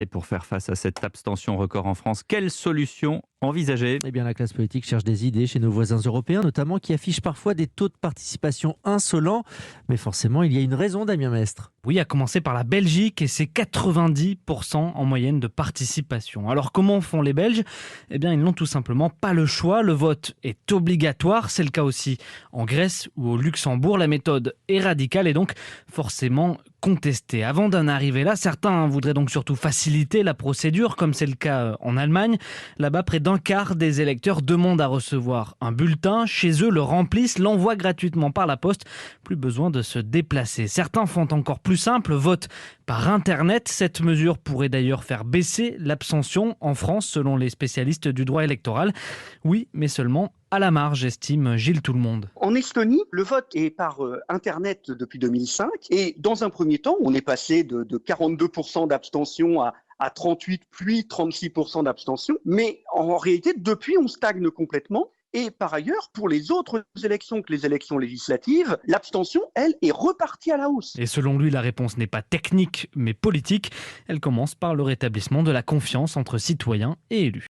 Et pour faire face à cette abstention record en France, quelle solution envisager? Eh bien, la classe politique cherche des idées chez nos voisins européens, notamment qui affichent parfois des taux de participation insolents. Mais forcément, il y a une raison, Damien Mestre. Oui, à commencer par la Belgique et ses 90% en moyenne de participation. Alors comment font les Belges? Eh bien, ils n'ont tout simplement pas le choix. Le vote est obligatoire. C'est le cas aussi en Grèce ou au Luxembourg. La méthode est radicale et donc forcément contestée. Avant d'en arriver là, certains voudraient donc surtout faciliter la procédure, comme c'est le cas en Allemagne. Là-bas, près d'un quart des électeurs demandent à recevoir un bulletin. Chez eux, le remplissent, l'envoient gratuitement par la poste. Plus besoin de se déplacer. Certains font encore plus simple, vote par Internet. Cette mesure pourrait d'ailleurs faire baisser l'abstention en France, selon les spécialistes du droit électoral. Oui, mais seulement à la marge, estime Gilles Tout-le-Monde. En Estonie, le vote est par Internet depuis 2005 et dans un premier temps, on est passé de 42% d'abstention à 38 puis 36% d'abstention. Mais en réalité, depuis, on stagne complètement. Et par ailleurs, pour les autres élections que les élections législatives, l'abstention, elle, est repartie à la hausse. Et selon lui, la réponse n'est pas technique, mais politique. Elle commence par le rétablissement de la confiance entre citoyens et élus.